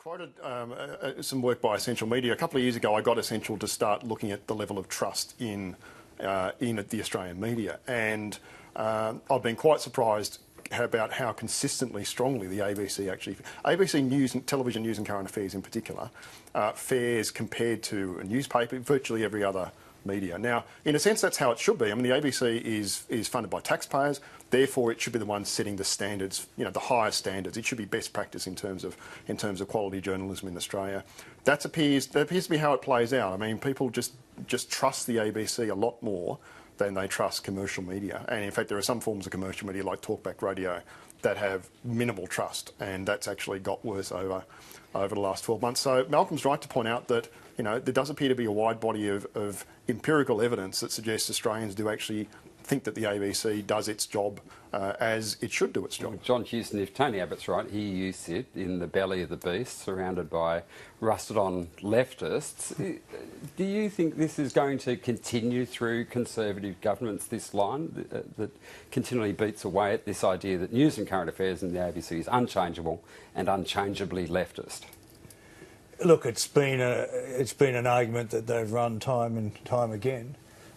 quoted some work by Essential Media. A couple of years ago, I got Essential to start looking at the level of trust in the Australian media, and I've been quite surprised about how consistently strongly the ABC News and Television News and Current Affairs in particular, fares compared to a newspaper, virtually every other media. Now, in a sense, that's how it should be. I mean, the ABC is funded by taxpayers, therefore it should be the one setting the standards, you know, the highest standards. It should be best practice in terms of quality journalism in Australia. That appears to be how it plays out. I mean, people just trust the ABC a lot more than they trust commercial media. And in fact, there are some forms of commercial media like talkback radio that have minimal trust, and that's actually got worse over the last 12 months. So Malcolm's right to point out that, you know, there does appear to be a wide body of empirical evidence that suggests Australians do actually think that the ABC does its job as it should do its job. Well, John Hewson, if Tony Abbott's right, here you sit in the belly of the beast, surrounded by rusted-on leftists. Do you think this is going to continue through Conservative governments, this line that continually beats away at this idea that news and current affairs in the ABC is unchangeable and unchangeably leftist? Look, it's been an argument that they've run time and time again.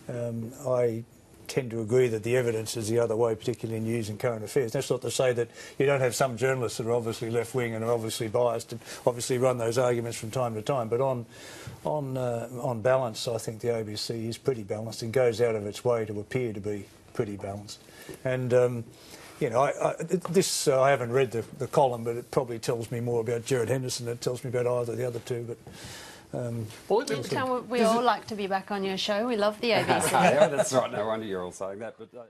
I tend to agree that the evidence is the other way, particularly in news and current affairs. That's not to say that you don't have some journalists that are obviously left-wing and are obviously biased and obviously run those arguments from time to time. But on balance, I think the ABC is pretty balanced and goes out of its way to appear to be pretty balanced. And you know, I haven't read the column, but it probably tells me more about Gerard Henderson than it tells me about either of the other two. But we all like to be back on your show. We love the ABC. Yeah, that's right. No wonder you're all saying that. But